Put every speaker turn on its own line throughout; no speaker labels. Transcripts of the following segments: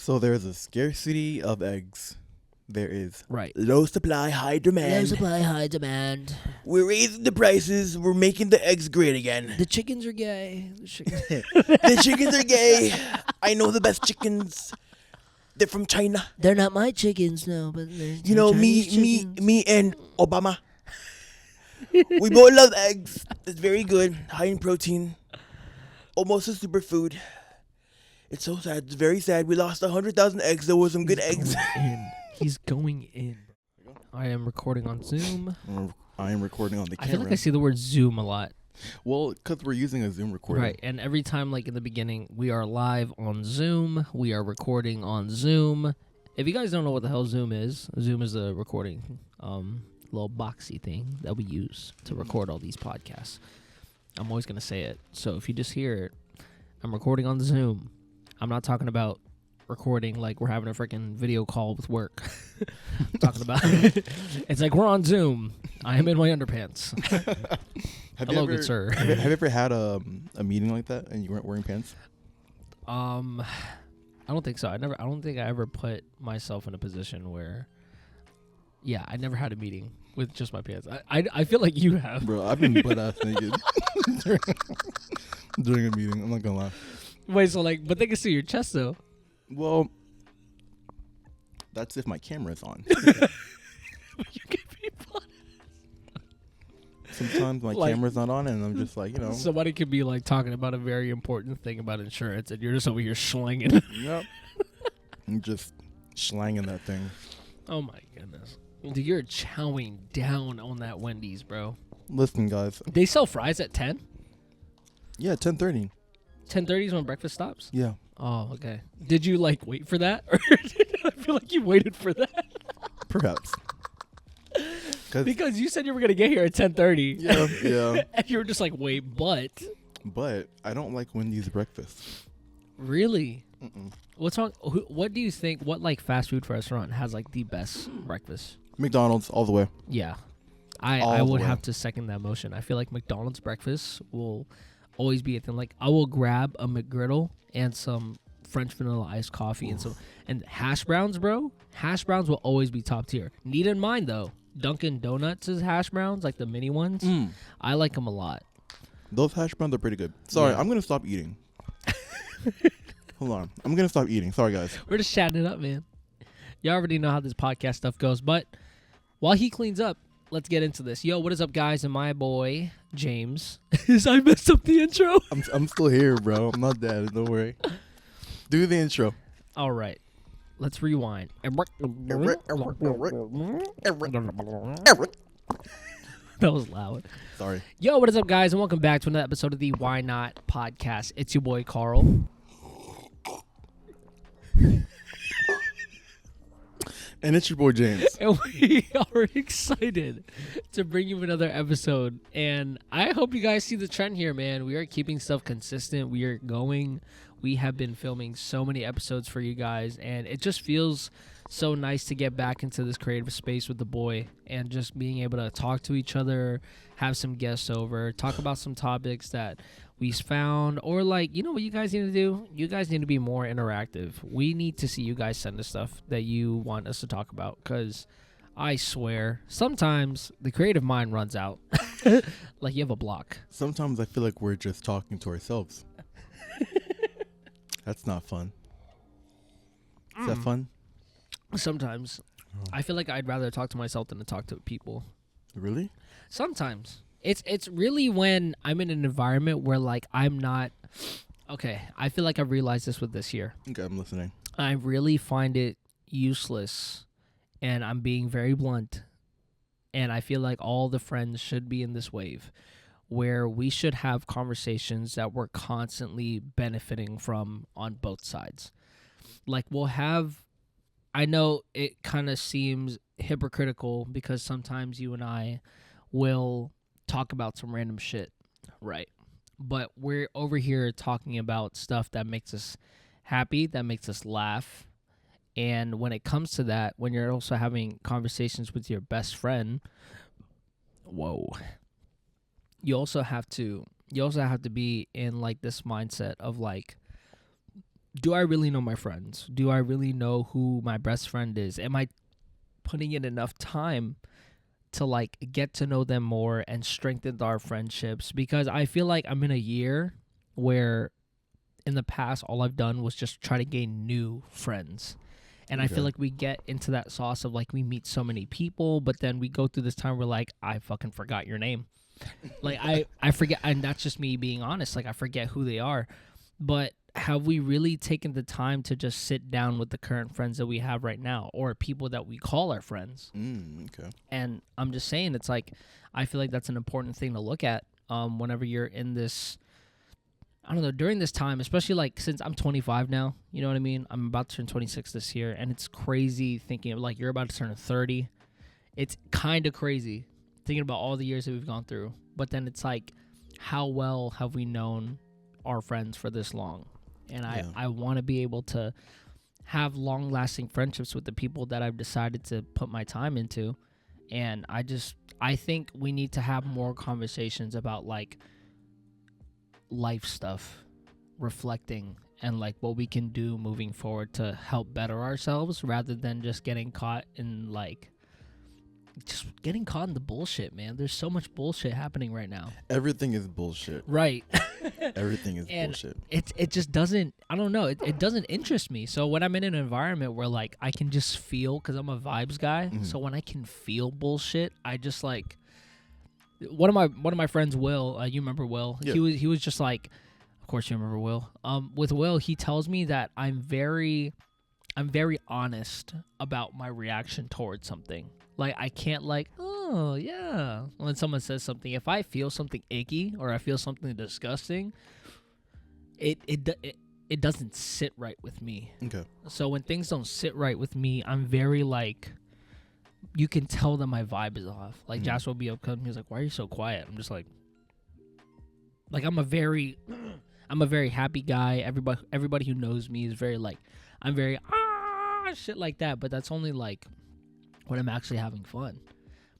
So there's a scarcity of eggs. There is
Right.
low supply, high demand.
Low supply, high demand.
We're raising the prices. We're making the eggs great again.
The chickens are gay.
The chickens are gay. I know the best chickens. They're from China.
They're not my chickens, no, but they're
You know,
Chinese
me
chickens.
and Obama. We both love eggs. It's very good, high in protein, almost a superfood. It's so sad. It's very sad. We lost 100,000 eggs. There were some good eggs.
He's going in. I am recording on Zoom.
I am recording on the
I
camera.
feel like I see the word Zoom a lot.
Well, because we're using a Zoom recorder.
Right, and every time, like in the beginning, we are live on Zoom. We are recording on Zoom. If you guys don't know what the hell Zoom is a recording, little boxy thing that we use to record all these podcasts. I'm always gonna say it. So if you just hear it, I'm recording on Zoom. I'm not talking about recording like we're having a freaking video call with work. I'm talking about it's like we're on Zoom. I am in my underpants. Hello, good sir.
Have you ever had a meeting like that and you weren't wearing pants?
I don't think so. I don't think I ever put myself in a position where. Yeah, I never had a meeting with just my pants. I feel like you have.
Bro, I've been butt ass naked during a meeting. I'm not gonna lie.
Wait, so like, but they can see your chest though.
Well, that's if my camera's on.
You can be butt.
Sometimes my
Like-
camera's not on, and I'm just like,
Somebody could be like talking about a very important thing about insurance, and you're just over here slanging.
Yep. I'm just slanging that thing.
Oh my goodness, dude, you're chowing down on that Wendy's, bro.
Listen, guys.
They sell fries at 10.
Yeah, 10:30.
10:30 is when breakfast stops.
Yeah.
Oh, okay. Did you like wait for that, or I feel like you waited for that?
Perhaps.
Because you said you were gonna get here at 10:30.
Yeah.
And you were just like, wait, but
But I don't like Wendy's breakfast.
really,
Mm-mm.
what's wrong? What do you think? What like fast food restaurant has like the best breakfast?
McDonald's all the way.
Yeah,
All
I
the
would
way.
have to second that motion. I feel like McDonald's breakfast will always be a thing. Like I will grab a McGriddle and some French vanilla iced coffee and hash browns, bro. Hash browns will always be top tier. Need in mind though, Dunkin' Donuts' hash browns, like the mini ones. I like them a lot.
Those hash browns are pretty good. Sorry,
Yeah.
I'm gonna stop eating. Hold on. I'm gonna stop eating. Sorry, guys.
We're just chatting it up, man. You already know how this podcast stuff goes, but while he cleans up, let's get into this. Yo, what is up, guys? And my boy, James. I messed up the intro.
I'm still here, bro. I'm not dead. Don't worry. Do the intro.
All right. Let's rewind. That was loud.
Sorry.
Yo, what is up, guys? And welcome back to another episode of the Why Not podcast. It's your boy, Karl.
And it's your boy James.
And we are excited to bring you another episode. And I hope you guys see the trend here, man. We are keeping stuff consistent. We are going. We have been filming so many episodes for you guys. And it just feels so nice to get back into this creative space with the boy and just being able to talk to each other, have some guests over, talk about some topics that we found, or like, you know what you guys need to do? You guys need to be more interactive. We need to see you guys send us stuff that you want us to talk about, because I swear sometimes the creative mind runs out. Like you have a block.
Sometimes I feel like we're just talking to ourselves. That's not fun. Is that fun?
Sometimes I feel like I'd rather talk to myself than to talk to people.
Really?
Sometimes it's really when I'm in an environment where like I'm not okay. I feel like I've realized this with this year.
Okay, I'm listening.
I really find it useless, and I'm being very blunt, and I feel like all the friends should be in this wave where we should have conversations that we're constantly benefiting from on both sides. Like we'll have, I know it kind of seems hypocritical because sometimes you and I will talk about some random shit, right? But we're over here talking about stuff that makes us happy, that makes us laugh. And when it comes to that, when you're also having conversations with your best friend, you also have to be in like this mindset of like, do I really know my friends? Do I really know who my best friend is? Am I putting in enough time to like get to know them more and strengthen our friendships? Because I feel like I'm in a year where in the past all I've done was just try to gain new friends. And I feel like we get into that sauce of like we meet so many people, but then we go through this time where like I fucking forgot your name. Like I forget, and that's just me being honest, like I forget who they are. But have we really taken the time to just sit down with the current friends that we have right now, or people that we call our friends?
Okay.
And I'm just saying, it's like, I feel like that's an important thing to look at whenever you're in this, I don't know, during this time, especially like since I'm 25 now, you know what I mean? I'm about to turn 26 this year, and it's crazy thinking of like you're about to turn 30. It's kind of crazy thinking about all the years that we've gone through. But then it's like, how well have we known our friends for this long? And I want to be able to have long-lasting friendships with the people that I've decided to put my time into. And I think we need to have more conversations about like life stuff, reflecting, and like what we can do moving forward to help better ourselves, rather than just getting caught in like the bullshit, man. There's so much bullshit happening right now.
Everything is bullshit.
Right.
Everything is
and
bullshit.
It just doesn't, I don't know, it doesn't interest me. So when I'm in an environment where like I can just feel, because I'm a vibes guy, so when I can feel bullshit, I just like, one of my friends, Will, you remember Will?
Yeah.
He was just like, of course you remember Will. With Will, he tells me that I'm very honest about my reaction towards something. Like, I can't like, oh, yeah. When someone says something, if I feel something icky or I feel something disgusting, it doesn't sit right with me.
Okay.
So when things don't sit right with me, I'm very like, you can tell that my vibe is off. Like, Jasper will be up coming, he's like, why are you so quiet? I'm just like I'm a very happy guy. Everybody who knows me is very like, I'm very shit like that, but that's only like when I'm actually having fun.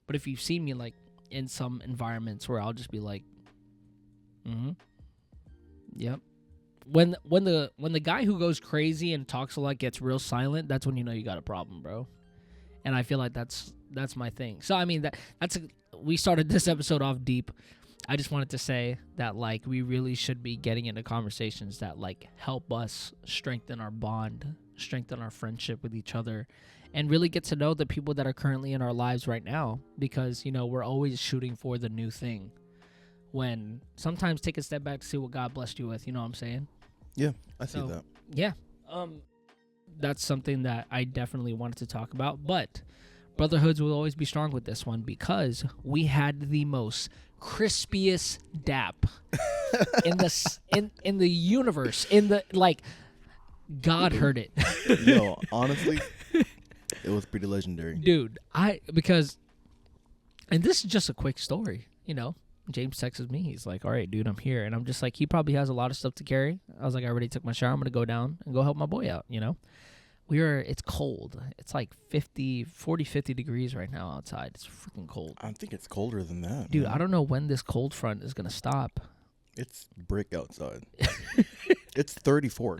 But if you've seen me like in some environments where I'll just be like, yep. When the guy who goes crazy and talks a lot gets real silent, that's when you know you got a problem, bro. And I feel like that's my thing. So I mean we started this episode off deep. I just wanted to say that like we really should be getting into conversations that like help us strengthen our bond, strengthen our friendship with each other, and really get to know the people that are currently in our lives right now, because, you know, we're always shooting for the new thing, when sometimes take a step back to see what God blessed you with, you know what I'm saying?
Yeah, I see that.
Yeah. That's something that I definitely wanted to talk about, but Brotherhoods will always be strong with this one, because we had the most crispiest dap in the universe, in the like, God heard it.
Yo, honestly, it was pretty legendary.
Dude, because this is just a quick story, you know. James texts me. He's like, all right, dude, I'm here. And I'm just like, he probably has a lot of stuff to carry. I was like, I already took my shower. I'm going to go down and go help my boy out, you know. It's cold. It's like 50 degrees right now outside. It's freaking cold.
I think it's colder than that.
Dude,
man.
I don't know when this cold front is going to stop.
It's brick outside. It's 34.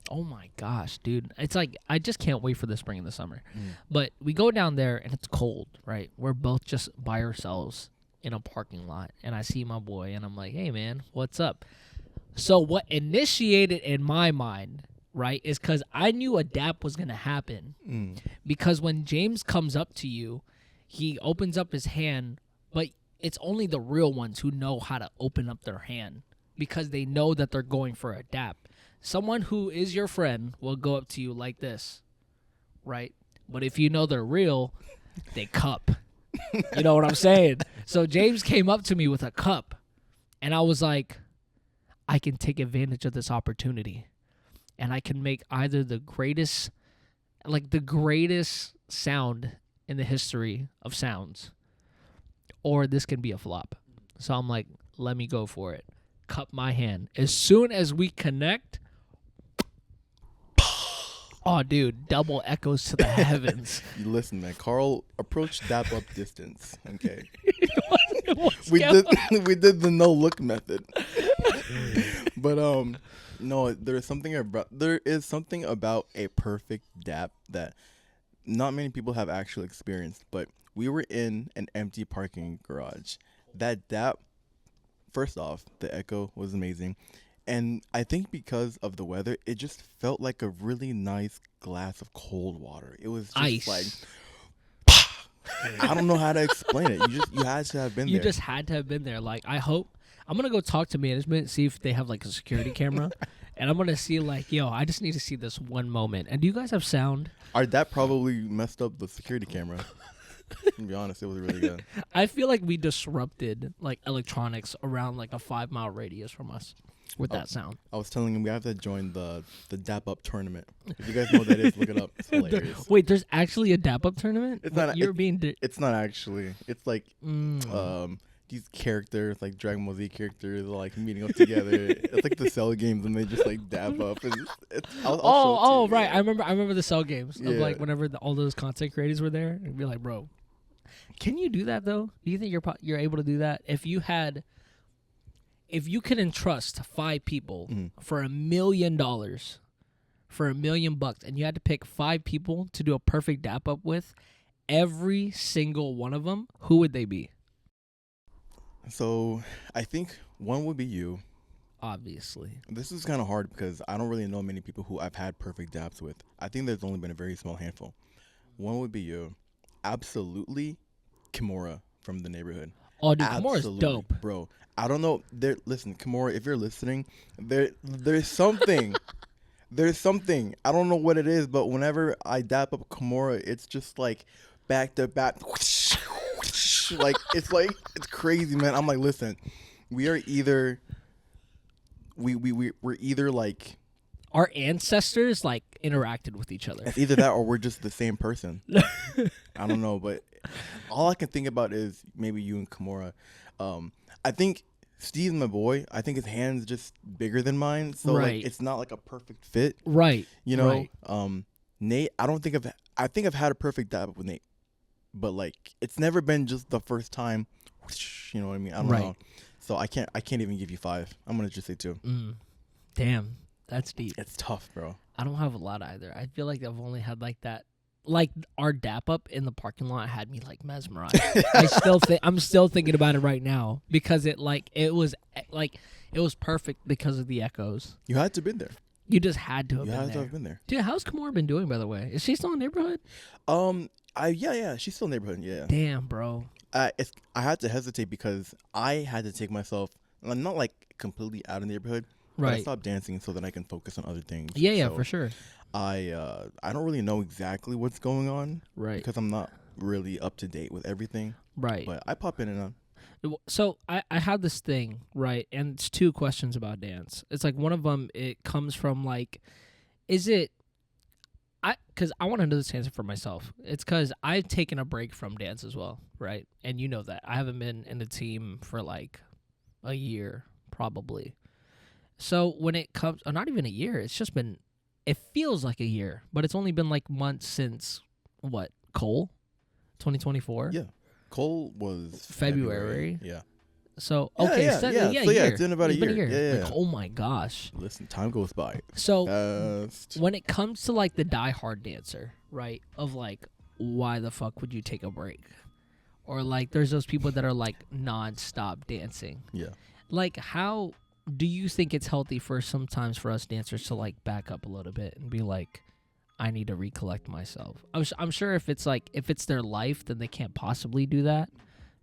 Oh my gosh, dude. It's like, I just can't wait for the spring and the summer. But we go down there and it's cold, right? We're both just by ourselves in a parking lot. And I see my boy and I'm like, hey man, what's up? So what initiated in my mind, right, is because I knew a dap was going to happen. Because when James comes up to you, he opens up his hand, but it's only the real ones who know how to open up their hand, because they know that they're going for a dap. Someone who is your friend will go up to you like this, right? But if you know they're real, they cup. You know what I'm saying? So James came up to me with a cup, and I was like, I can take advantage of this opportunity, and I can make either the greatest sound in the history of sounds, or this can be a flop. So I'm like, let me go for it. Cup my hand. As soon as we connect, oh, dude, double echoes to the heavens.
Listen, man, Karl approached dap up distance. Okay,
What's
we
going
did the no look method.
But no, there is something about a perfect dap that not many people have actually experienced. But we were in an empty parking garage. That dap, first off, the echo was amazing. And I think because of the weather, it just felt like a really nice glass of cold water. It was just like
Ice.
I don't know how to explain it. You had to have been
You
there.
just had to have been there. Like, I hope I'm gonna go talk to management, see if they have like a security camera, and I'm gonna see like, yo, I just need to see this one moment. And do you guys have sound?
That probably messed up the security camera. To be honest, it was really good.
I feel like we disrupted like electronics around like a 5-mile radius from us with that sound.
I was telling him we have to join the Dap Up tournament. If you guys know what that is, look it up. It's hilarious.
Wait, there's actually a dap up tournament?
It's not.
You're being.
It's not actually. It's like these characters, like Dragon Ball Z characters, are, like meeting up together. It's like the cell games, and they just like dap up. And I'll show it to you.
Right. I remember the cell games of
Yeah.
like whenever all those content creators were there. It'd be like, bro, can you do that though? Do you think you're able to do that if you could entrust 5 people for $1 million, for $1 million, and you had to pick 5 people to do a perfect dap up with, every single one of them, who would they be?
So I think one would be you.
Obviously.
This is kind of hard because I don't really know many people who I've had perfect daps with. I think there's only been a very small handful. One would be you. Absolutely, Kimura from the neighborhood.
Oh, dude, Kimura's
Absolutely,
dope.
bro. I don't know. Listen, Kimura, if you're listening, there's something. There's something. I don't know what it is, but whenever I dap up Kimura, it's just like back to back. It's crazy, man. I'm like, listen, we are either we're either like
Our ancestors like interacted with each other.
it's either that or we're just the same person. I don't know, but all I can think about is maybe you and Kimura. I think Steve's my boy. I think his hand's just bigger than mine, so
Right.
like it's not like a perfect fit.
Right.
You know,
Right.
Nate. I think I've had a perfect dab up with Nate, but like it's never been just the first time. You know what I mean? I don't
Right.
know. So I can't even give you 5. I'm gonna just say 2.
Damn, that's deep.
It's tough, bro.
I don't have a lot either. I feel like I've only had like that. Like our dap up in the parking lot had me like mesmerized. I'm still thinking about it right now because it was perfect because of the echoes.
You had to been there.
You just had to have
You
been
had
there.
to have been there.
Dude, how's Kimura been doing, by the way? Is she still in the neighborhood?
Yeah, she's still in the neighborhood. Yeah.
Damn, bro.
I had to hesitate because I had to take myself. I'm not like completely out of the neighborhood. But I
Right.
stopped dancing so that I can focus on other things.
Yeah,
So
for sure.
I don't really know exactly what's going on
Right.
because I'm not really up to date with everything.
Right.
But I pop in and out.
So I have this thing, right? And it's 2 questions about dance. It's like one of them, it comes from like, is it, because I want to know this answer for myself. It's because I've taken a break from dance as well, right? And you know that. I haven't been in the team for like a year, probably. So when it comes, or not even a year, it's just been, it feels like a year, but it's only been like months since, what, Cole? 2024?
Yeah. Cole was
February.
Yeah.
So,
Yeah,
okay,
yeah,
so,
yeah.
yeah,
So,
a
yeah,
year.
it's been about a
It's been
year. Yeah,
Like,
yeah.
oh my gosh.
Listen, time goes by
So
fast.
when it comes to like the diehard dancer, right? Of like, why the fuck would you take a break? Or like, there's those people that are like non-stop dancing.
Yeah.
Like, how do you think it's healthy for sometimes for us dancers to like back up a little bit and be like, I need to recollect myself? I'm sure if it's their life, then they can't possibly do that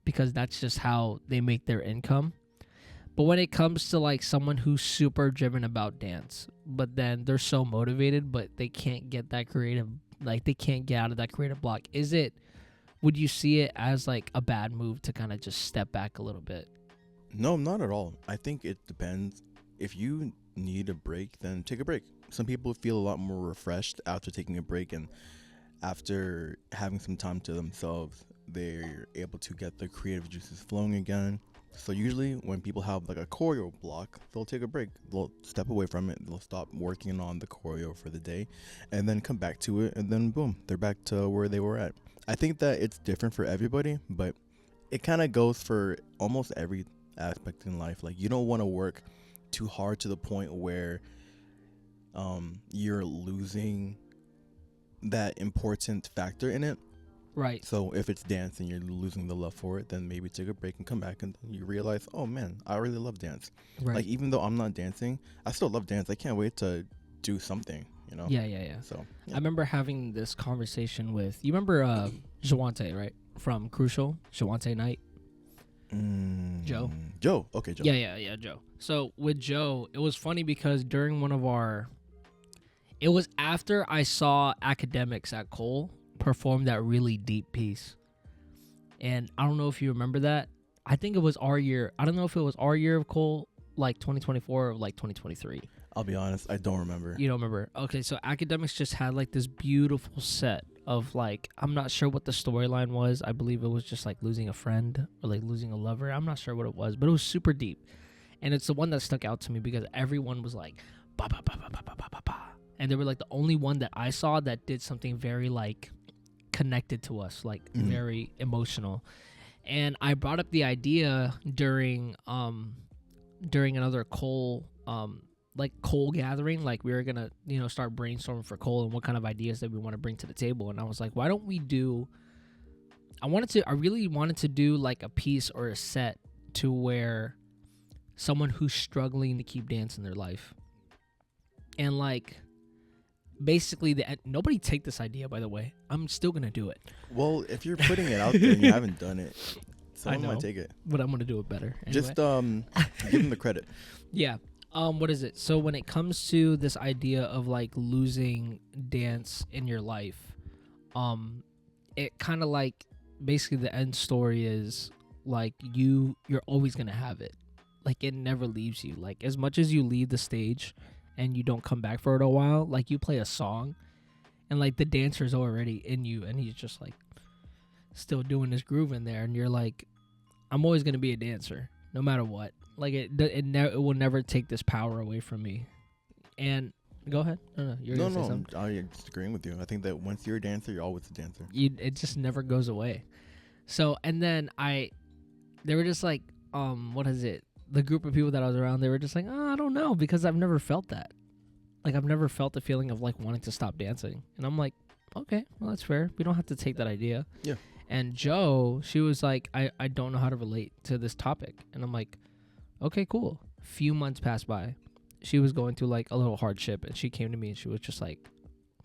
because that's just how they make their income. But when it comes to like someone who's super driven about dance, but then they're so motivated, but they can't get that creative, like they can't get out of that creative block, would you see it as like a bad move to kind of just step back a little bit?
No, not at all. I think it depends. If you need a break, then take a break. Some people feel a lot more refreshed after taking a break, and after having some time to themselves, they're able to get the creative juices flowing again. So usually when people have like a choreo block, they'll take a break. They'll step away from it. They'll stop working on the choreo for the day and then come back to it, and then boom, they're back to where they were at. I think that it's different for everybody, but it kind of goes for almost every aspect in life. Like, you don't want to work too hard to the point where you're losing that important factor in it.
Right.
So if it's dance and you're losing the love for it, then maybe take a break and come back, and then you realize, oh man, I really love dance.
Right.
Like, even though I'm not dancing, I still love dance. I can't wait to do something,
Yeah.
So
I remember having this conversation with, you remember Jawante, right? From Crucial, Jawante Knight. Joe.
Okay, Joe.
Yeah, Joe. So with Joe, it was funny because during it was after I saw Academics at Cole perform that really deep piece. And I don't know if you remember that. I think it was our year. I don't know if it was our year of Cole, like 2024 or like 2023.
I'll be honest, I don't remember.
You don't remember? Okay, so Academics just had like this beautiful set of like, I'm not sure what the storyline was. I believe it was just like losing a friend or like losing a lover. I'm not sure what it was, but it was super deep. And it's the one that stuck out to me because everyone was like, ba ba ba ba ba ba ba ba ba. And they were like the only one that I saw that did something very like connected to us, like very emotional. And I brought up the idea during another Cole Cole gathering, like we were gonna start brainstorming for Cole and what kind of ideas that we want to bring to the table. And I was like, why don't we do, I really wanted to do like a piece or a set to where someone who's struggling to keep dance in their life, and like basically nobody take this idea, by the way, I'm still gonna do it.
Well, if you're putting it out there and you haven't done it, someone might take it,
but I'm gonna do it better anyway.
Just give them the credit.
Yeah. What is it? So when it comes to this idea of like losing dance in your life, it kind of like basically the end story is like you're always gonna have it. Like it never leaves you. Like as much as you leave the stage and you don't come back for it a while, like you play a song and like the dancer's already in you and he's just like still doing his groove in there, and you're like, I'm always gonna be a dancer no matter what. Like it will never take this power away from me. And go ahead. No, you're gonna say something.
I'm just agreeing with you. I think that once you're a dancer, you're always a dancer.
It just never goes away. So, and then they were just like, what is it? The group of people that I was around, they were just like, I don't know, because I've never felt that. Like I've never felt the feeling of like wanting to stop dancing. And I'm like, okay, well that's fair. We don't have to take that idea.
Yeah.
And Joe, she was like, I don't know how to relate to this topic. And I'm like, okay, cool. Few months passed by. She was going through like a little hardship, and she came to me and she was just like,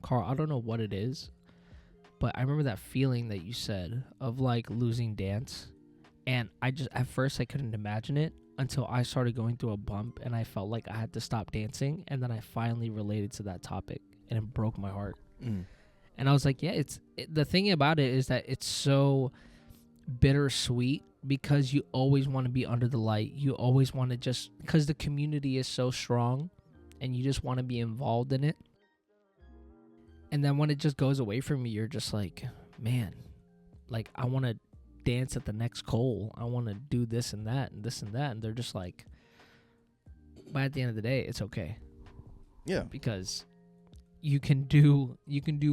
Karl, I don't know what it is, but I remember that feeling that you said of like losing dance. And I just, at first I couldn't imagine it until I started going through a bump and I felt like I had to stop dancing. And then I finally related to that topic and it broke my heart. And I was like, yeah, the thing about it is that it's so bittersweet because you always want to be under the light. You always want to just, because the community is so strong and you just want to be involved in it. And then when it just goes away from you, you're just like, man, like I want to dance at the next Cole. I want to do this and that and this and that. And they're just like, but at the end of the day, it's okay.
Yeah.
Because you can do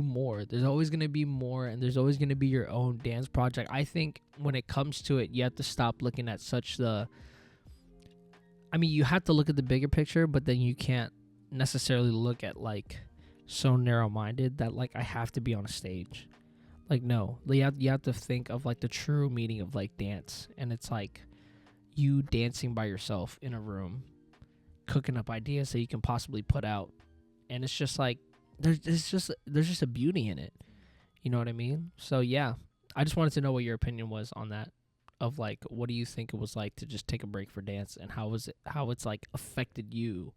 more. There's always going to be more, and there's always going to be your own dance project. I think when it comes to it, you have to stop looking at you have to look at the bigger picture, but then you can't necessarily look at like so narrow-minded that like I have to be on a stage. Like no, you have to think of like the true meaning of like dance, and it's like you dancing by yourself in a room, cooking up ideas that you can possibly put out, and it's just like there's just a beauty in it. You know what I mean? So yeah, I just wanted to know what your opinion was on that. Of like, what do you think it was like to just take a break for dance, and how it's like affected you,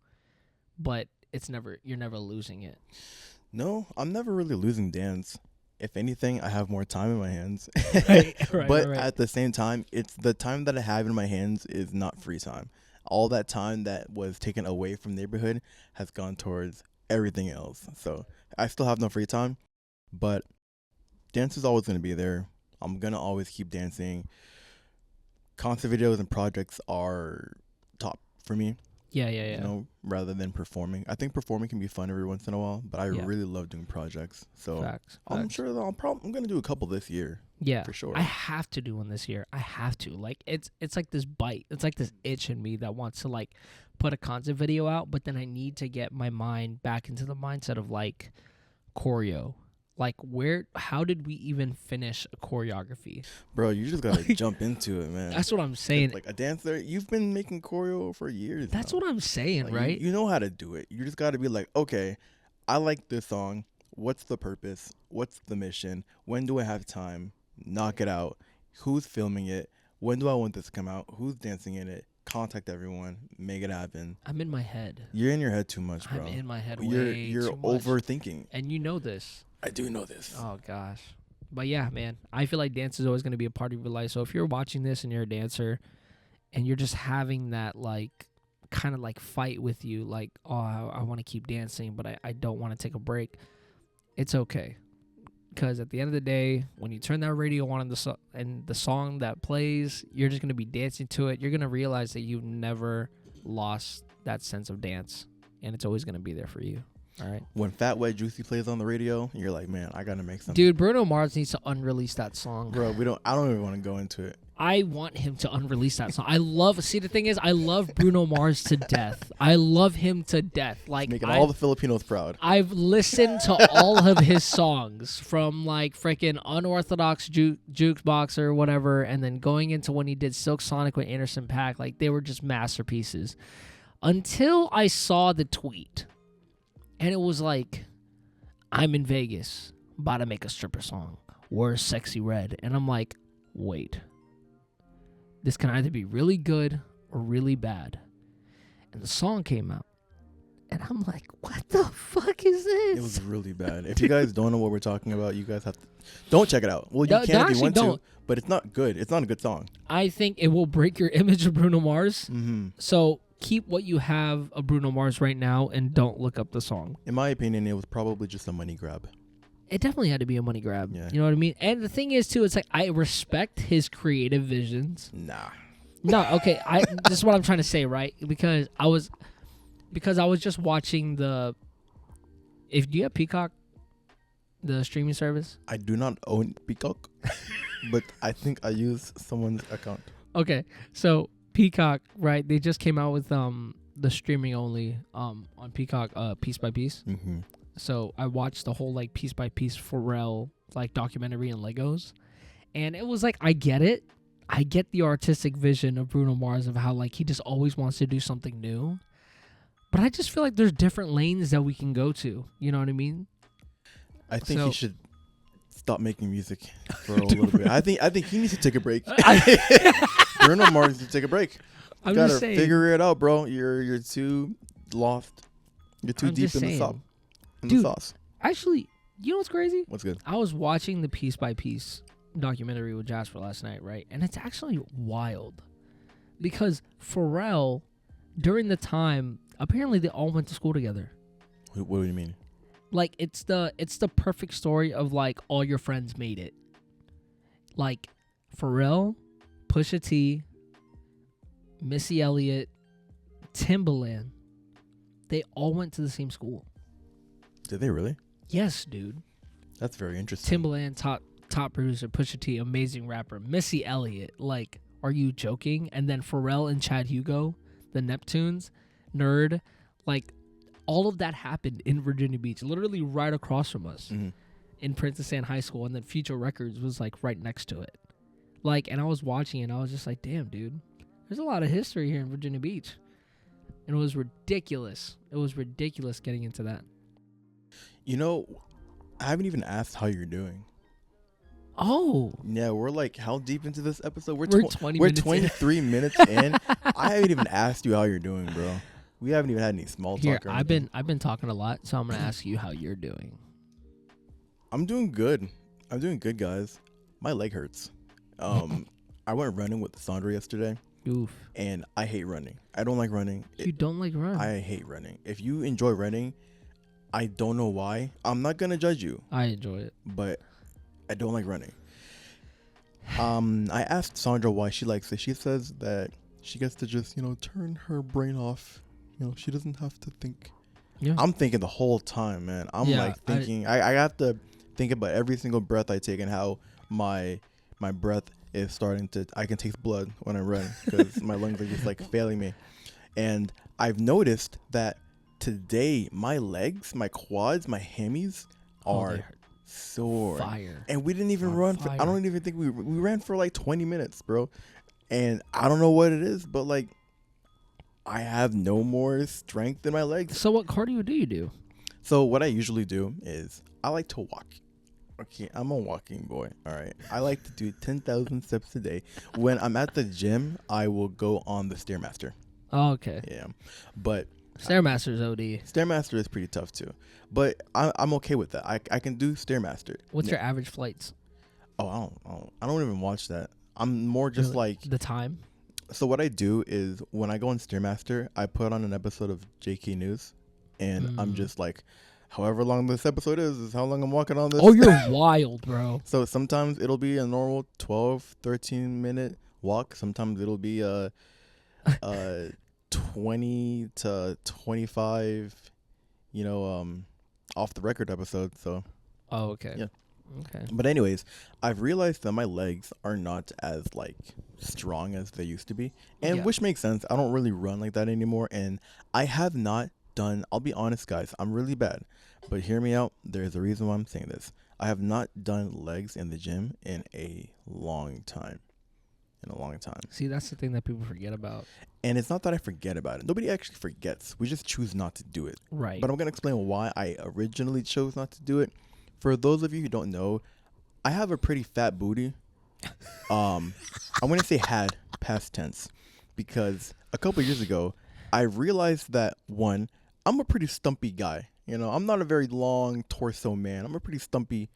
but you're never losing it.
No, I'm never really losing dance. If anything, I have more time in my hands. But at the same time, it's the time that I have in my hands is not free time. All that time that was taken away from neighborhood has gone towards everything else. So I still have no free time, but dance is always going to be there. I'm going to always keep dancing. Concert videos and projects are top for me.
Yeah, yeah, yeah.
You know, rather than performing. I think performing can be fun every once in a while, but I
Yeah.
really love doing projects. So
Facts.
I'm
Facts.
sure that I'm gonna do a couple this year.
Yeah,
for sure.
I have to do one this year. I have to. Like it's like this bite. It's like this itch in me that wants to like put a concept video out, but then I need to get my mind back into the mindset of like choreo. Like how did we even finish a choreography?
Bro, you just gotta jump into it, man.
That's what I'm saying.
Like a dancer, you've been making choreo for years.
That's
now.
what I'm saying,
Like,
right?
You know how to do it. You just gotta be like, okay, I like this song. What's the purpose? What's the mission? When do I have time? Knock it out. Who's filming it? When do I want this to come out? Who's dancing in it? Contact everyone. Make it happen.
I'm in my head.
You're in your head too much, bro.
I'm in my head
You're
way too much.
overthinking.
And you know this.
I do know this.
Oh gosh. But yeah, man, I feel like dance is always going to be a part of your life. So if you're watching this and you're a dancer and you're just having that like kind of like fight with you, like, oh, I want to keep dancing, but I don't want to take a break, it's okay. Because at the end of the day, when you turn that radio on and the song that plays, you're just going to be dancing to it. You're going to realize that you've never lost that sense of dance, and it's always going to be there for you. All right.
When Fat Wet Juicy plays on the radio, you're like, man, I gotta make something.
Dude, Bruno Mars needs to unrelease that song.
Bro, I don't even want to go into it.
I want him to unrelease that song. The thing is, I love Bruno Mars to death. I love him to death. Like
Making all the Filipinos proud.
I've listened to all of his songs from like freaking Unorthodox Jukebox or whatever, and then going into when he did Silk Sonic with Anderson .Paak, like they were just masterpieces. Until I saw the tweet. And it was like, I'm in Vegas, about to make a stripper song. Wear Sexy Red. And I'm like, wait. This can either be really good or really bad. And the song came out. And I'm like, what the fuck is this?
It was really bad. If you guys don't know what we're talking about, you guys have to... Don't check it out. Well, you can if you want to, but it's not good. It's not a good song.
I think it will break your image of Bruno Mars.
Mm-hmm.
So keep what you have of Bruno Mars right now and don't look up the song.
In my opinion, it was probably just a money grab.
It definitely had to be a money grab.
Yeah.
You know what I mean? And the thing is, too, it's like I respect his creative visions.
Nah.
No, okay. This is what I'm trying to say, right? Because I was just watching do you have Peacock, the streaming service?
I do not own Peacock, but I think I use someone's account.
Okay, so Peacock, right? They just came out with the streaming only on Peacock, Piece by Piece.
Mm-hmm.
So I watched the whole like Piece by Piece Pharrell like documentary and Legos, and it was like I get it. I get the artistic vision of Bruno Mars of how like he just always wants to do something new, but I just feel like there's different lanes that we can go to. You know what I mean?
I think he should stop making music for a little bit. I think he needs to take a break. Bruno Mars needs to take a break.
I'm
You gotta
just saying.
figure it out, bro. You're too lost. You're too
I'm
deep
just
in the
saying.
sauce.
Dude.
The sauce.
Actually, you know what's crazy?
What's good?
I was watching the Piece by Piece documentary with Jasper last night, right? And it's actually wild because Pharrell, during the time, apparently they all went to school together.
What do you mean?
Like it's the perfect story of like all your friends made it. Like Pharrell, Pusha T, Missy Elliott, Timbaland, they all went to the same school.
Did they really?
Yes, dude.
That's very interesting.
Timbaland, top producer, Pusha T, amazing rapper. Missy Elliott, like, are you joking? And then Pharrell and Chad Hugo, the Neptunes, Nerd, like, all of that happened in Virginia Beach, literally right across from us in Princess Anne High School, and then Future Records was, like, right next to it. Like, and I was watching it, and I was just like, damn, dude, there's a lot of history here in Virginia Beach. And it was ridiculous. It was ridiculous getting into that.
You know, I haven't even asked how you're doing.
Oh.
Yeah, we're like how deep into this episode?
We're 20
We're
minutes
23 minutes in. I haven't even asked you how you're doing, bro. We haven't even had any small talk.
Here,
or
I've
anything.
been talking a lot, so I'm gonna ask you how you're doing.
I'm doing good. I'm doing good, guys. My leg hurts. I went running with Sandra yesterday.
Oof.
And I hate running. I don't like running.
You don't like running?
I hate running. If you enjoy running, I don't know why. I'm not gonna judge you.
I enjoy it.
But I don't like running. I asked Sandra why she likes it. She says that she gets to just, turn her brain off She doesn't have to think.
Yeah.
I'm thinking the whole time, man. I'm
Yeah,
like thinking. I have to think about every single breath I take and how my breath is starting to. I can taste blood when I run because my lungs are just like failing me. And I've noticed that today my legs, my quads, my hammies are
they're
sore.
fire.
And we didn't even
On
run. I don't even think we ran for like 20 minutes, bro. And I don't know what it is, but like I have no more strength in my legs.
So what cardio do you do?
So what I usually do is I like to walk. Okay, I'm a walking boy. All right. I like to do 10,000 steps a day. When I'm at the gym, I will go on the Stairmaster.
Oh, okay.
Yeah. But
Stairmaster's OD.
Stairmaster is pretty tough too. But I'm okay with that. I can do Stairmaster.
What's your average flights?
Oh, I don't even watch that. I'm more just
Really?
like
The time?
So what I do is when I go on Stairmaster, I put on an episode of JK News, and I'm just like, however long this episode is how long I'm walking on this.
Oh, you're wild, bro.
So sometimes it'll be a normal 12, 13-minute walk. Sometimes it'll be a 20 to 25, off the record episode. So,
Oh, okay.
Yeah.
Okay.
but anyways, I've realized that my legs are not as like strong as they used to be, and
Yeah.
which makes sense. I don't really run like that anymore, and I have not done. I'll be honest, guys. I'm really bad, but hear me out. There's a reason why I'm saying this. I have not done legs in the gym in a long time.
See, that's the thing that people forget about.
And it's not that I forget about it. Nobody actually forgets. We just choose not to do it.
Right.
But I'm going to explain why I originally chose not to do it. For those of you who don't know, I have a pretty fat booty. I'm going to say had, past tense, because a couple years ago, I realized that, one, I'm a pretty stumpy guy. I'm not a very long torso man. I'm a pretty stumpy.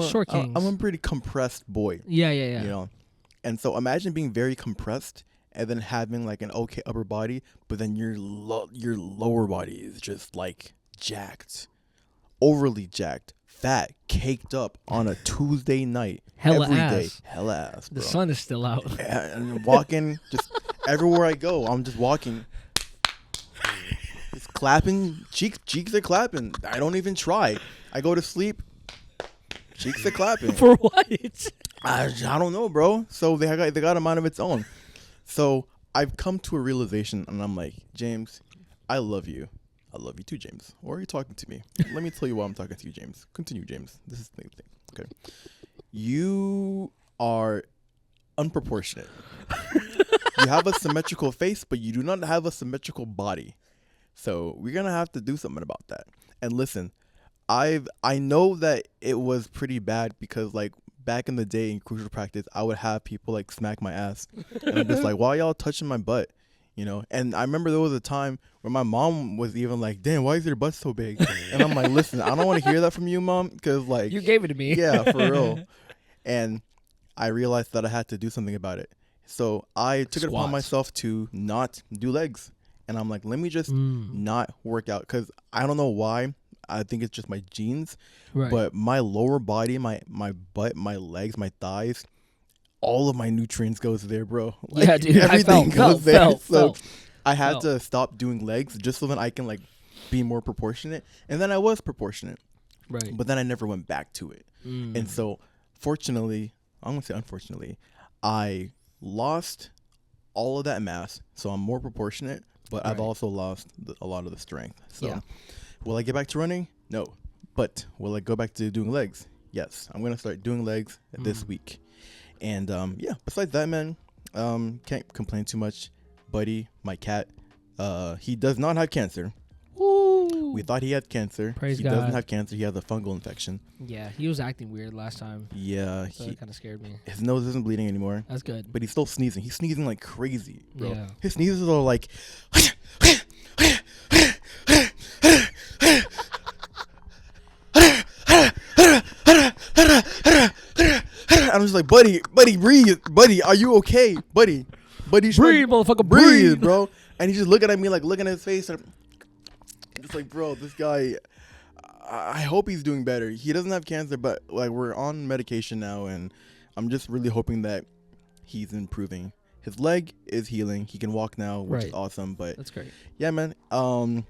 Short kings.
I'm a pretty compressed boy.
Yeah.
And so imagine being very compressed and then having like an okay upper body, but then your lower body is just like jacked, overly jacked, fat, caked up on a Tuesday night.
Hella
every
ass.
day. Hella ass, bro.
The sun is still out.
And walking, just everywhere I go, I'm just walking. Just clapping, cheeks are clapping. I don't even try. I go to sleep, cheeks are clapping.
For what?
I don't know, bro. So they got a mind of its own. So I've come to a realization, and I'm like, James, I love you. I love you too, James. Or are you talking to me? Let me tell you why I'm talking to you, James. Continue, James. This is the thing. Okay. You are unproportionate. You have a symmetrical face, but you do not have a symmetrical body. So we're gonna have to do something about that. And listen, I know that it was pretty bad because like back in the day in crucial practice, I would have people like smack my ass, and I'm just like, why y'all touching my butt? And I remember there was a time where my mom was even like, damn, why is your butt so big? And I'm like, listen, I don't want to hear that from you, Mom, because like
You gave it to me.
yeah, for real. And I realized that I had to do something about it. So I took it upon
Squats.
myself to not do legs. And I'm like, let me just not work out. Because I don't know why. I think it's just my genes.
Right.
But my lower body, my butt, my legs, my thighs, all of my nutrients goes there, bro. Like,
yeah, dude.
everything goes there. So I had
felt.
to stop doing legs just so that I can like be more proportionate. And then I was proportionate.
Right.
But then I never went back to it. And so fortunately, I'm going to say unfortunately, I lost all of that mass. So I'm more proportionate, but I've
Right.
also lost a lot of the strength. So
Yeah.
will I get back to running? No. But will I go back to doing legs? Yes. I'm going to start doing legs this week. And yeah, besides that, man, can't complain too much. Buddy, my cat, he does not have cancer.
Woo.
We thought he had cancer.
Praise
he
God.
doesn't have cancer. He has a fungal infection.
Yeah, he was acting weird last time.
Yeah,
So it kind of scared me.
his nose isn't bleeding anymore,
That's good.
but he's still sneezing. He's sneezing like crazy, bro.
Yeah.
His sneezes are like. I'm just like, buddy, breathe, buddy. Are you okay, buddy? He's
Breathe,
like,
motherfucker,
breathe,
breathe.
bro. And he's just looking at me, like looking at his face, and I'm just like, bro, this guy. I hope he's doing better. He doesn't have cancer, but like we're on medication now, and I'm just really hoping that he's improving. his leg is healing. He can walk now, which is
Right.
awesome. But
That's great.
yeah, man. I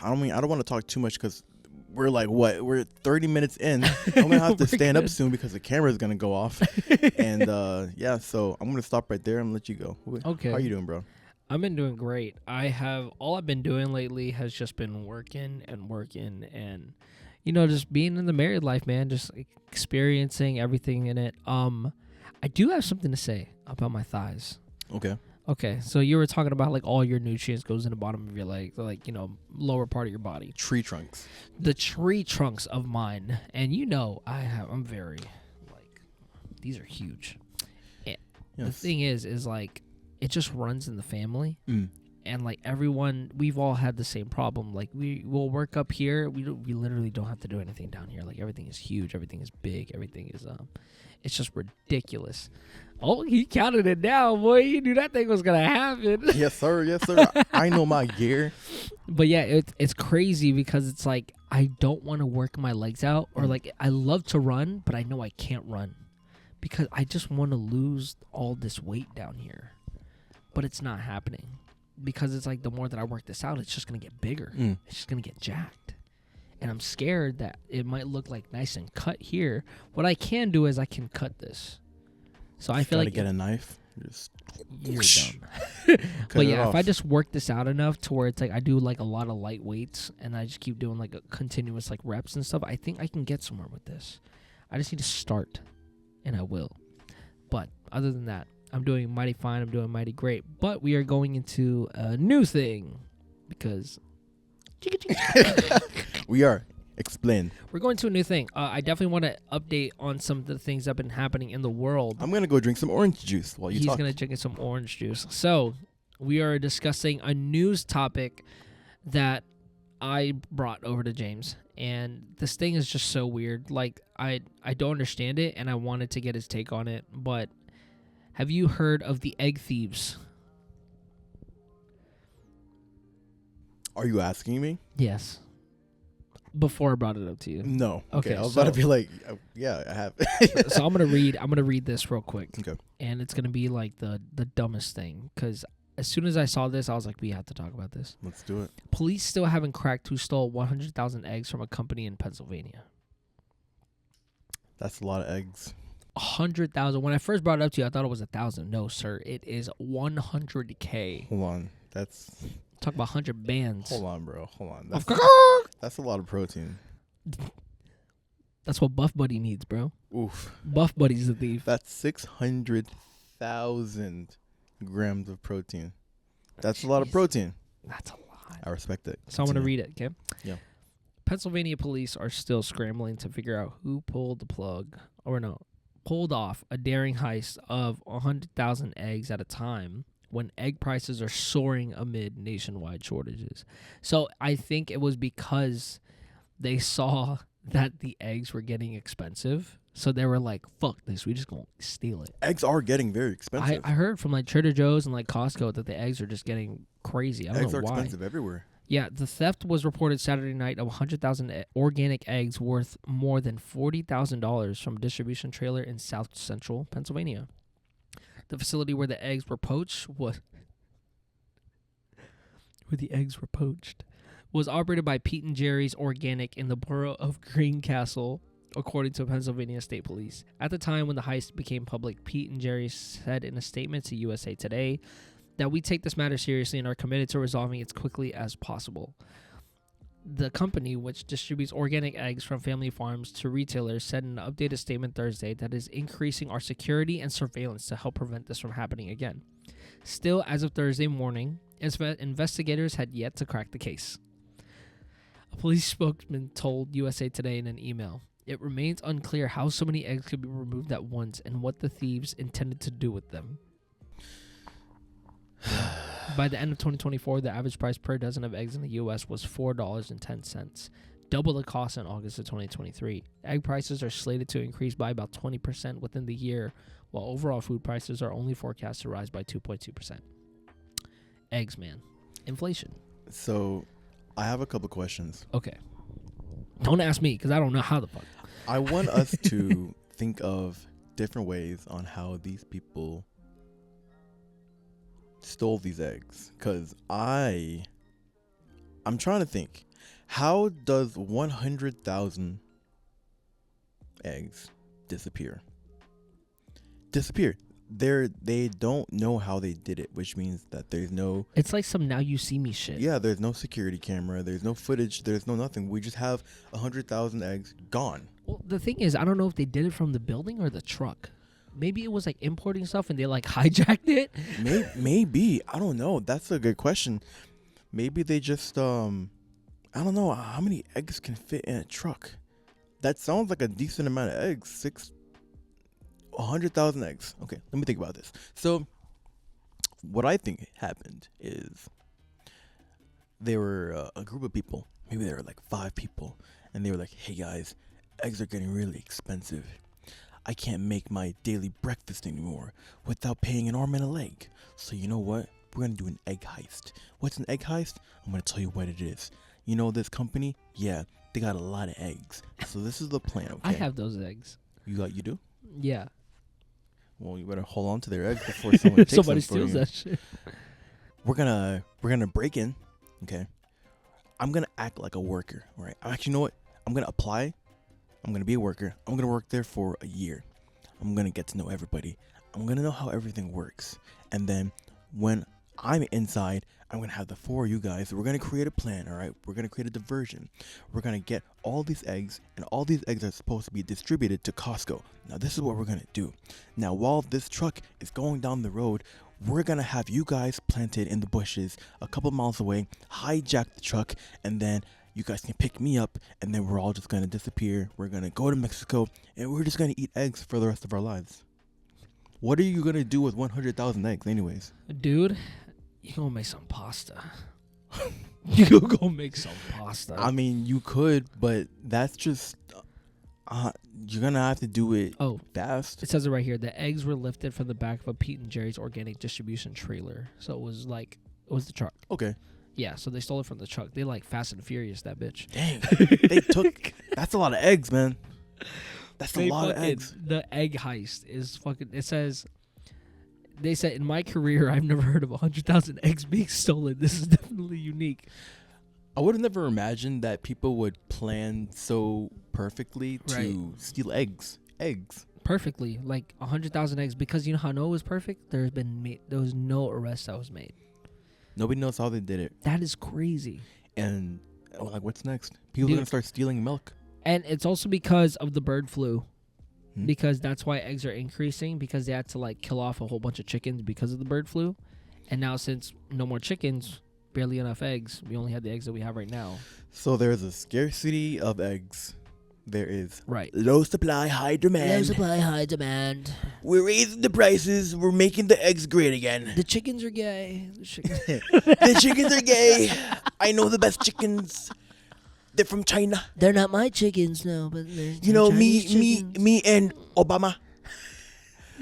don't want to talk too much because we're like we're 30 minutes in. I'm gonna have to
We're
stand up
good.
soon because the camera's gonna go off. And yeah, so I'm gonna stop right there and let you go.
Okay.
How you doing, bro?
I've been doing great. All I've been doing lately has just been working and just being in the married life, man, just experiencing everything in it. I do have something to say about my thighs.
Okay.
Okay, so you were talking about like all your nutrients goes in the bottom of your leg, like lower part of your body.
Tree trunks.
The tree trunks of mine, and I'm very like these are huge. And the
Yes.
thing is like it just runs in the family.
Mm.
And like everyone, we've all had the same problem. Like we will work up here. We literally don't have to do anything down here. Like everything is huge. Everything is big. Everything is it's just ridiculous. Oh, he counted it down, boy. He knew that thing was gonna happen.
Yes, sir. Yes, sir. I know my gear.
But yeah, it's crazy because it's like I don't want to work my legs out, or like I love to run, but I know I can't run because I just want to lose all this weight down here. But it's not happening. Because it's like the more that I work this out, it's just going to get bigger.
Mm.
It's just going to get jacked. And I'm scared that it might look like nice and cut here. What I can do is I can cut this. So I feel
Gotta
like
get a knife. Just
you're dumb.
cut
But
it
yeah, if
off.
I just work this out enough to where it's like I do like a lot of light weights and I just keep doing like a continuous like reps and stuff, I think I can get somewhere with this. I just need to start, and I will. But other than that, I'm doing mighty fine. I'm doing mighty great. But we are going into a new thing because
We are. Explain.
we're going to a new thing. I definitely want to update on some of the things that have been happening in the world.
I'm gonna go drink some orange juice while you
He's
talk.
going to drink some orange juice. So we are discussing a news topic that I brought over to James. And this thing is just so weird. Like, I don't understand it, and I wanted to get his take on it. But have you heard of the egg thieves?
Are you asking me?
Yes. Before I brought it up to you.
No.
Okay,
I was about to
so-
be like, yeah, I have.
So I'm gonna read this real quick.
Okay.
And it's gonna be like the dumbest thing. Because as soon as I saw this, I was like, we have to talk about this.
Let's do it.
Police still haven't cracked who stole 100,000 eggs from a company in Pennsylvania.
That's a lot of eggs.
100,000. When I first brought it up to you, I thought it was 1,000. No, sir. It is 100K.
Hold on. That's
Talk about 100 bands.
hold on, bro. Hold on. That's a lot of protein.
That's what Buff Buddy needs, bro.
Oof.
Buff Buddy's the thief.
That's 600,000 grams of protein. That's a lot of
Jeez.
protein.
That's a lot.
I respect it.
So I'm going to
Continue.
read it, okay?
Yeah.
Pennsylvania police are still scrambling to figure out who pulled off a daring heist of 100,000 eggs at a time when egg prices are soaring amid nationwide shortages. So I think it was because they saw that the eggs were getting expensive. So they were like, fuck this, we just gonna steal it.
Eggs are getting very expensive.
I heard from like Trader Joe's and like Costco that the eggs are just getting crazy. I don't
Eggs
know
are
why.
expensive everywhere.
Yeah, the theft was reported Saturday night of 100,000 organic eggs worth more than $40,000 from a distribution trailer in south central Pennsylvania. The facility where the eggs were poached was operated by Pete and Jerry's Organic in the borough of Greencastle, according to Pennsylvania State Police. At the time when the heist became public, Pete and Jerry said in a statement to USA Today that we take this matter seriously and are committed to resolving it as quickly as possible. The company, which distributes organic eggs from family farms to retailers, said in an updated statement Thursday that is increasing our security and surveillance to help prevent this from happening again. Still, as of Thursday morning, investigators had yet to crack the case. A police spokesman told USA Today in an email, "It remains unclear how so many eggs could be removed at once and what the thieves intended to do with them." By the end of 2024, the average price per dozen of eggs in the U.S. was $4.10, double the cost in August of 2023. Egg prices are slated to increase by about 20% within the year, while overall food prices are only forecast to rise by 2.2%. Eggs, man. Inflation.
So, I have a couple questions.
Okay. Don't ask me, because I don't know how the fuck.
I want us to think of different ways on how these people stole these eggs, because I'm trying to think, how does 100,000 eggs disappear? They don't know how they did it, which means that there's no,
It's like some Now You See Me shit.
yeah, there's no security camera, there's no footage, there's no nothing. We just have 100,000 eggs gone.
Well, the thing is, I don't know if they did it from the building or the truck. Maybe it was like importing stuff and they like hijacked it.
Maybe, I don't know. That's a good question. Maybe they just I don't know how many eggs can fit in a truck. That sounds like a decent amount of eggs. 100,000 eggs. Okay, let me think about this. So, what I think happened is there were a group of people. Maybe there were like 5 people, and they were like, "Hey guys, eggs are getting really expensive. I can't make my daily breakfast anymore without paying an arm and a leg. So you know what? We're gonna do an egg heist. What's an egg heist? I'm gonna tell you what it is. You know this company? Yeah, they got a lot of eggs. So this is the plan. Okay?
I have those eggs.
You do?
Yeah.
Well, you better hold on to their eggs before someone takes
Somebody
them for
steals
you.
that shit.
We're gonna break in. Okay. I'm gonna act like a worker. All right. Actually, you know what? I'm gonna apply. I'm gonna be a worker. I'm gonna work there for a year. I'm gonna get to know everybody. I'm gonna know how everything works. And then when I'm inside, I'm gonna have the 4 of you guys. We're gonna create a plan, all right? We're gonna create a diversion. We're gonna get all these eggs, and all these eggs are supposed to be distributed to Costco. Now, this is what we're gonna do. Now, while this truck is going down the road, we're gonna have you guys planted in the bushes a couple miles away, hijack the truck, and then you guys can pick me up, and then we're all just gonna disappear. We're gonna go to Mexico, and we're just gonna eat eggs for the rest of our lives. What are you gonna do with 100,000 eggs, anyways?
Dude, you gonna make some pasta. You gonna make some pasta.
I mean, you could, but that's just you're gonna have to do it fast.
It says it right here. The eggs were lifted from the back of a Pete and Jerry's organic distribution trailer. So it was the truck.
Okay.
Yeah, so they stole it from the truck. They like Fast and Furious that bitch.
Dang. They took. That's a lot of eggs, man. That's a lot of eggs.
The egg heist is fucking. It says. They said, in my career, I've never heard of 100,000 eggs being stolen. This is definitely unique.
I would have never imagined that people would plan so perfectly to steal eggs.
Perfectly, like 100,000 eggs. Because you know how Noah was perfect. There was no arrest that was made.
Nobody knows how they did it.
That is crazy.
And like, what's next? People are gonna start stealing milk.
And it's also because of the bird flu. Because that's why eggs are increasing, because they had to like kill off a whole bunch of chickens because of the bird flu. And now since no more chickens, barely enough eggs, we only have the eggs that we have right now.
So there's a scarcity of eggs. There is
low supply, high demand.
Low supply, high demand.
We're raising the prices. We're making the eggs great again.
The chickens are gay.
The chickens are gay. I know the best chickens. They're from China.
They're not my chickens, no, but they're
you know
Chinese
me and Obama.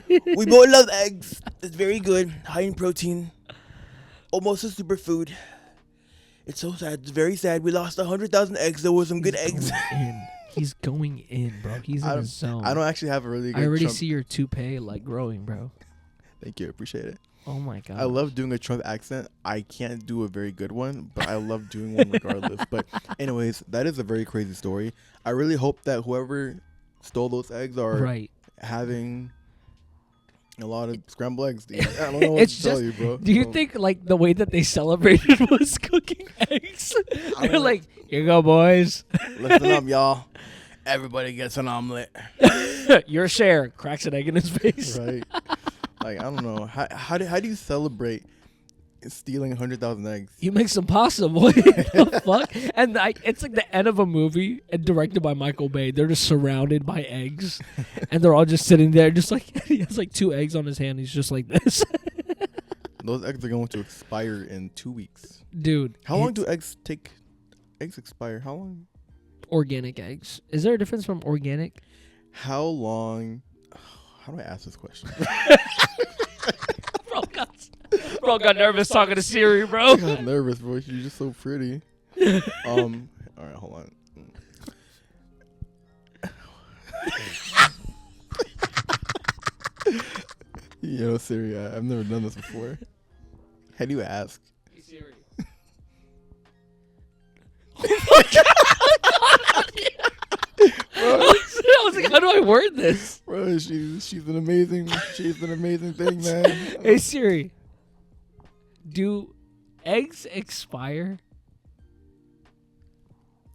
We both love eggs. It's very good, high in protein, almost a superfood. It's so sad. It's very sad. We lost 100,000 eggs. There were some good eggs.
He's going in, bro. He's in his zone.
I don't actually have a really good
I already see your toupee like growing, bro.
Thank you. I appreciate it.
Oh my god.
I love doing a Trump accent. I can't do a very good one, but I love doing one regardless. But anyways, that is a very crazy story. I really hope that whoever stole those eggs are having a lot of scrambled eggs. I don't know what to tell you, bro.
Do you think like the way that they celebrated was cooking eggs? They're like, here you go, boys.
Listen up, y'all. Everybody gets an omelet.
Your share. Cracks an egg in his face.
Right. Like, I don't know. How do you celebrate stealing 100,000 eggs?
You make some pasta, boy. The fuck? And it's like the end of a movie and directed by Michael Bay. They're just surrounded by eggs. And they're all just sitting there. Just like, he has like 2 eggs on his hand. He's just like this.
Those eggs are going to expire in 2 weeks.
Dude.
How long do eggs expire? How long?
Organic eggs. Is there a difference from organic?
How long? How do I ask this question?
Bro got nervous talking to Siri, bro.
I got nervous, bro. She's just so pretty. All right, hold on. You know, Siri, I've never done this before. How do you ask?
Hey Siri. I was like, how do I word this?
Bro, she's an amazing thing, man.
Hey Siri. Do eggs expire?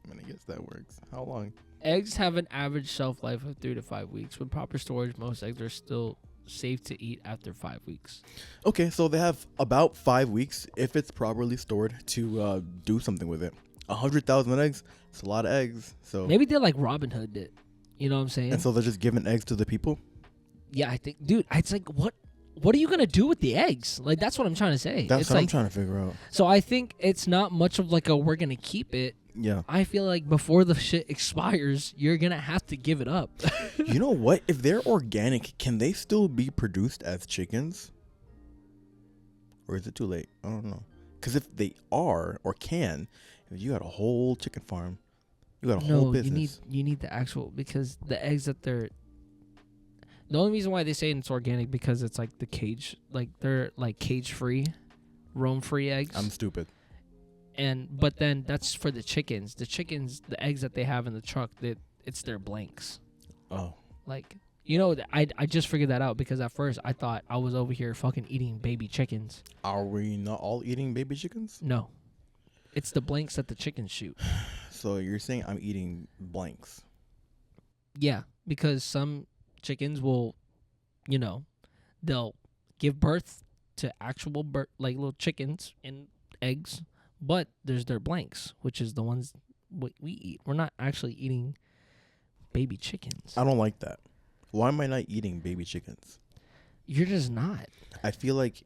I'm gonna guess that works. How long?
Eggs have an average shelf life of 3 to 5 weeks. With proper storage, most eggs are still safe to eat after 5 weeks.
Okay, so they have about 5 weeks if it's properly stored to do something with it. 100,000 eggs. It's a lot of eggs. So
Maybe they're like Robin Hood it. You know what I'm saying?
and so they're just giving eggs to the people.
Yeah, I think, dude, it's like, what are you gonna do with the eggs? Like, that's what I'm trying to say.
That's
It's
what I'm
like,
trying to figure out.
so I think it's not much of like a we're gonna keep it.
Yeah.
I feel like before the shit expires, you're gonna have to give it up.
You know what? If they're organic, can they still be produced as chickens? Or is it too late? I don't know. Because if they are or can, if you got a whole chicken farm, you got a whole
No,
business.
you need the actual, because the eggs that they're. The only reason why they say it's organic because it's like the cage, like they're like cage free, roam free eggs.
I'm stupid.
But then that's for the chickens. The chickens, the eggs that they have in the truck, it's their blanks.
Oh.
Like, you know, I just figured that out because at first I thought I was over here fucking eating baby chickens.
Are we not all eating baby chickens?
No, it's the blanks that the chickens shoot.
So you're saying I'm eating blanks.
Yeah, because some chickens will, you know, they'll give birth to actual like little chickens and eggs, but there's their blanks, which is the ones we eat. We're not actually eating baby chickens.
I don't like that. Why am I not eating baby chickens?
You're just not.
I feel like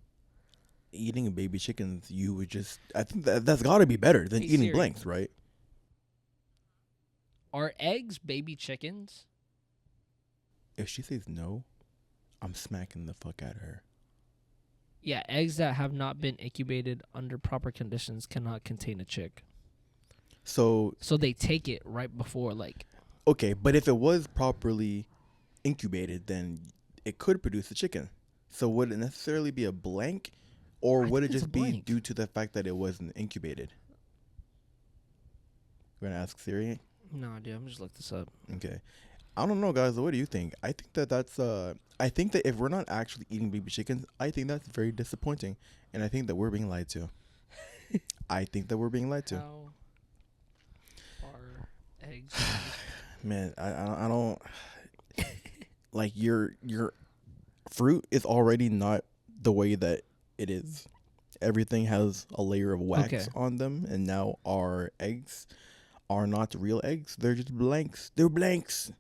eating baby chickens, you would just... I think that's got to be better than
Hey,
eating
Siri.
blanks, right?
Are eggs baby chickens?
If she says no, I'm smacking the fuck out of her.
Yeah, eggs that have not been incubated under proper conditions cannot contain a chick.
So,
So they take it right before, like,
okay, but if it was properly incubated, then it could produce a chicken. So would it necessarily be a blank, or
I
would it
think it's
just
a
be
blank.
due to the fact that it wasn't incubated? We're gonna ask Siri.
no, dude, I'm just look this up.
Okay. I don't know, guys. What do you think? I think that's I think that if we're not actually eating baby chickens, I think that's very disappointing, and I think that we're being lied to. I think that we're being lied to.
How are eggs?
Man, I don't like your fruit is already not the way that it is. Everything has a layer of wax
Okay.
on them, and now our eggs are not real eggs. They're just blanks. They're blanks.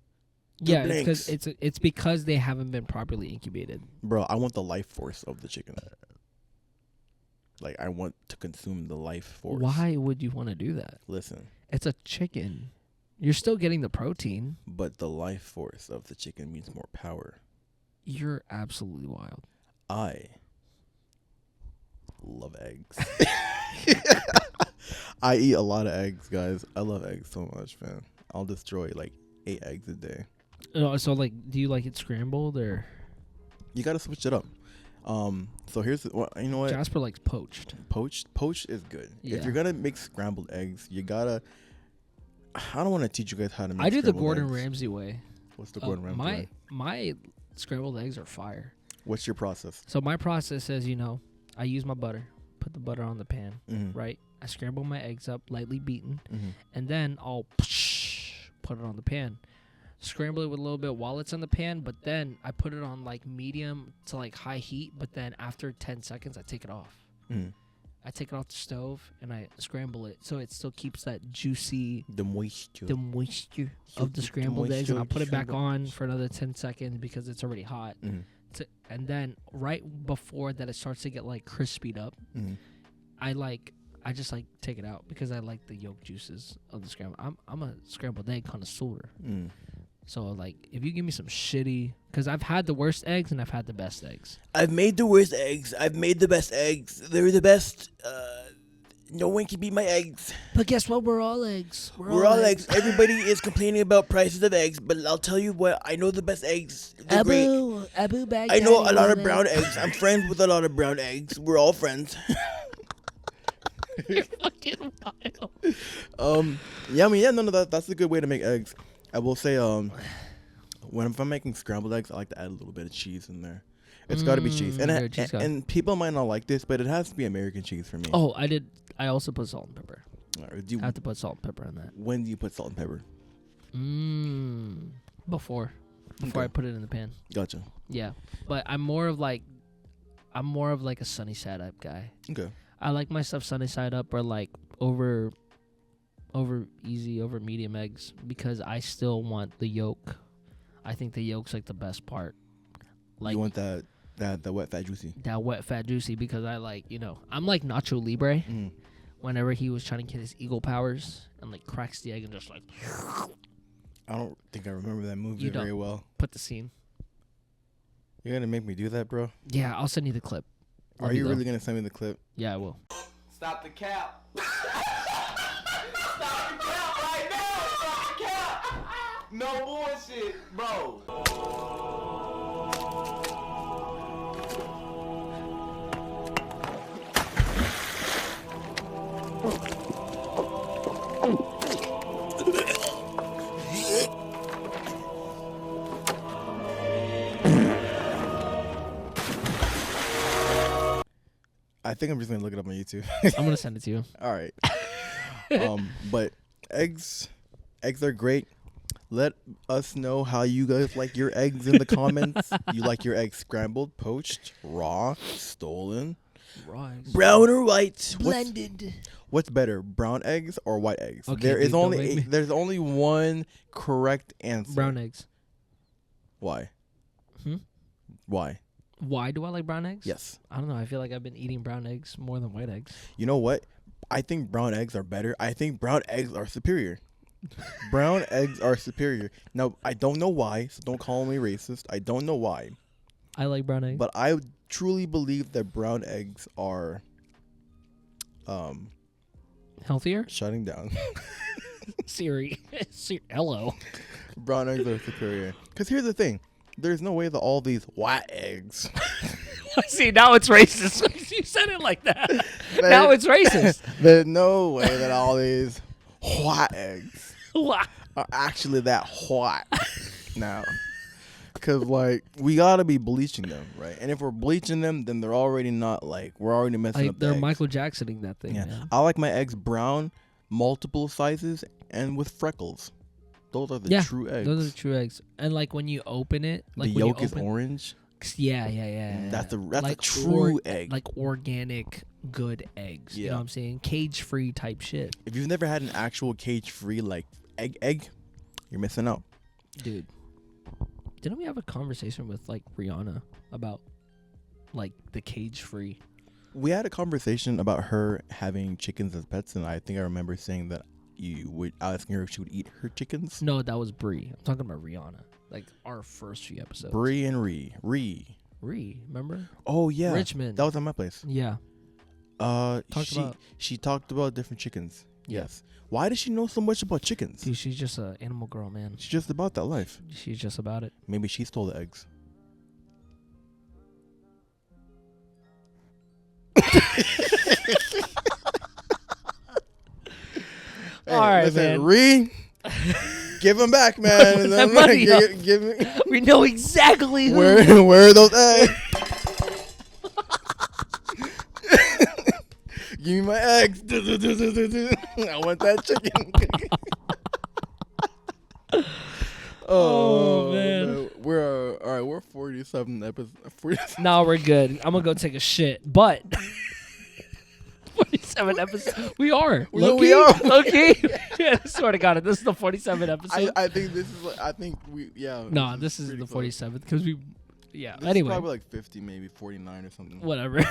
Yeah,
blanks.
it's because they haven't been properly incubated.
Bro, I want the life force of the chicken. Like, I want to consume the life force.
Why would you want to do that?
Listen,
It's a chicken. You're still getting the protein.
but the life force of the chicken means more power.
You're absolutely wild.
I love eggs. I eat a lot of eggs, guys. I love eggs so much, man. I'll destroy like 8 eggs a day.
So like, do you like it scrambled or?
You gotta switch it up. So here's you know what?
Jasper likes poached.
Poached is good.
Yeah.
If you're gonna make scrambled eggs, you gotta. I don't want to teach you guys how to make.
I do the
scrambled
Gordon
eggs.
Ramsay way.
What's the Gordon Ramsay?
My
way?
my scrambled eggs are fire.
What's your process?
So my process is, you know, I use my butter, put the butter on the pan,
Mm-hmm.
right? I scramble my eggs up, lightly beaten,
Mm-hmm.
and then I'll put it on the pan. Scramble it with a little bit while it's in the pan, but then I put it on like medium to like high heat, but then after 10 seconds I take it off.
Mm-hmm.
I take it off the stove and I scramble it so it still keeps that juicy
The moisture.
of the scrambled eggs, and I'll put it back on for another 10 seconds because it's already hot.
Mm-hmm.
And then right before that it starts to get like crispied up,
Mm-hmm.
I just like take it out because I like the yolk juices of the scramble. I'm a scrambled egg connoisseur.
Mm.
So like if you give me some shitty, because I've had the worst eggs and I've had the best eggs.
I've made the worst eggs. I've made the best eggs. They're the best. No one can beat my eggs.
But guess what? We're all eggs.
We're all eggs. Everybody is complaining about prices of eggs, but I'll tell you what. I know the best eggs. They're great.
Abu Baghdadi.
I know a lot of brown eggs. I'm friends with a lot of brown eggs. We're all friends.
You're fucking wild.
Yeah, I mean, yeah, no, that's a good way to make eggs. I will say, if I'm making scrambled eggs, I like to add a little bit of cheese in there. It's got to be cheese, and people might not like this, but it has to be American cheese for me.
Oh, I also put salt and pepper.
I
I have to put salt and pepper on that.
When do you put salt and pepper?
Before
Okay.
I put it in the pan.
Gotcha.
Yeah, but I'm more of like a sunny side up guy.
Okay.
I like my stuff sunny side up or like over medium eggs because I still want the yolk. I think the yolk's like the best part. Like
You want that wet fat juicy.
that wet fat juicy because I like, I'm like Nacho Libre
Mm.
whenever he was trying to get his eagle powers and like cracks the egg and just like
I don't think I remember that movie
You don't.
very well.
put the scene.
You're gonna make me do that, bro?
Yeah, I'll send you the clip. Love
Are you
though.
really gonna send me the clip?
Yeah, I will.
Stop the cap. Stop the cap right now. Stop the cap. No bullshit, bro.
I think I'm just gonna look it up on YouTube.
I'm gonna send it to you.
All right. But eggs are great. Let us know how you guys like your eggs in the comments. You like your eggs scrambled, poached, raw, stolen?
Raw eggs.
Brown or white?
Blended.
What's better, brown eggs or white eggs?
Okay,
There is
dude, don't make me-
there's only one correct answer.
Brown eggs.
Why?
Hmm?
Why?
Why do I like brown eggs?
Yes.
I don't know. I feel like I've been eating brown eggs more than white eggs.
You know what? I think brown eggs are better. I think brown eggs are superior. Brown eggs are superior. Now, I don't know why, so don't call me racist. I don't know why.
I like brown eggs.
But I truly believe that brown eggs are
Healthier?
shutting down.
Siri. Hello.
Brown eggs are superior. Because here's the thing. There's no way that all these white eggs.
See, now it's racist. You said it like that. Now it's racist.
There's no way that all these white eggs
Wow.
are actually that white now. Because, like, we got to be bleaching them, right? And if we're bleaching them, then they're already not, like, we're already messing
Like
up the
they're
eggs.
Michael Jacksoning that thing.
Yeah.
Man.
I like my eggs brown, multiple sizes, and with freckles. Those are the true eggs.
Those are the true eggs. And like when you open it, like
the
when
yolk
you
is
open,
orange.
Yeah.
That's a
like
true egg.
Like organic good eggs. You
Yeah.
know what I'm saying? Cage free type shit.
If you've never had an actual cage-free like egg, you're missing out.
Dude. Didn't we have a conversation with like Rihanna about like the cage free?
We had a conversation about her having chickens as pets, and I think I remember saying that you would asking her if she would eat her chickens.
No, that was Brie. I'm talking about Rihanna. Like our first few episodes.
Bree and Ree.
Remember?
Oh yeah,
Richmond.
That was at my place.
Yeah.
She talked about different chickens.
Yeah.
Yes. Why does she know so much about chickens?
Dude, she's just an animal girl, man.
She's just about that life.
She's just about it.
Maybe she stole the eggs.
All right,
listen,
man.
Ree, give them back, man. And
That
then,
money
give me
We know exactly who.
where are those eggs? Give me my eggs. I want that chicken.
Oh, man.
We're all right. We're 47 episodes.
No, we're good. I'm gonna go take a shit. But 47 episodes. We are.
We are.
Low-key. Yeah, I swear to God, this is the 47th episode.
I think this is. I think we. Yeah.
No, this is
pretty
the
close.
47th because we. Yeah.
This
Anyway,
is probably like 50, maybe 49 or something.
whatever.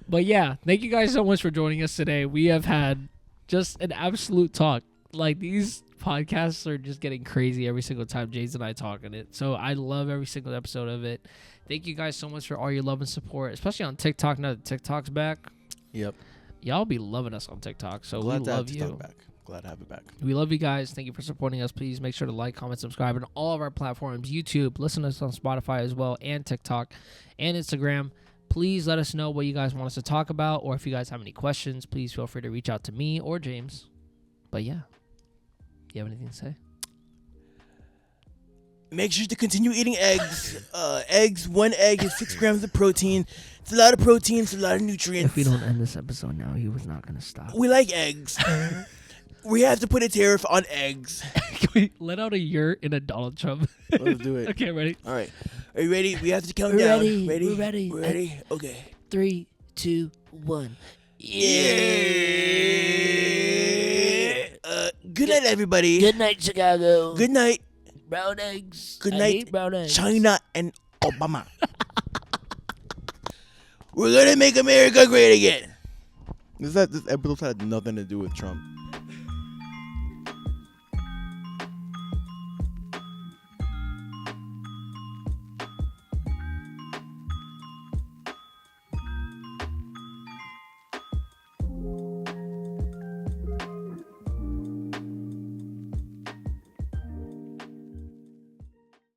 But yeah, thank you guys so much for joining us today. We have had just an absolute talk. Like these podcasts are just getting crazy every single time James and I talk on it. So I love every single episode of it. Thank you guys so much for all your love and support, especially on TikTok. Now that TikTok's back,
Yep.
Y'all be loving us on TikTok, so we
Glad to have
love
TikTok
you.
back. Glad to have it back.
We love you guys. Thank you for supporting us. Please make sure to like, comment, subscribe on all of our platforms. YouTube, listen to us on Spotify as well, and TikTok and Instagram. Please let us know what you guys want us to talk about, or if you guys have any questions, please feel free to reach out to me or James. But yeah, you have anything to say?
Make sure to continue eating eggs. Eggs, 1 egg is 6 grams of protein. It's a lot of protein. It's a lot of nutrients.
If we don't end this episode now, he was not going to stop.
We like eggs. We have to put a tariff on eggs.
Can we let out a yurt in a Donald Trump?
Let's do it.
Okay, ready?
All right. Are you ready? We have to count
We're
down.
ready.
Ready?
We're ready.
We're ready? Okay.
3, 2, 1.
Yeah. Good night, everybody.
Good night, Chicago.
Good night,
Brown eggs.
Good
I
night,
hate brown eggs.
China and Obama. We're gonna make America great again.
This episode had nothing to do with Trump.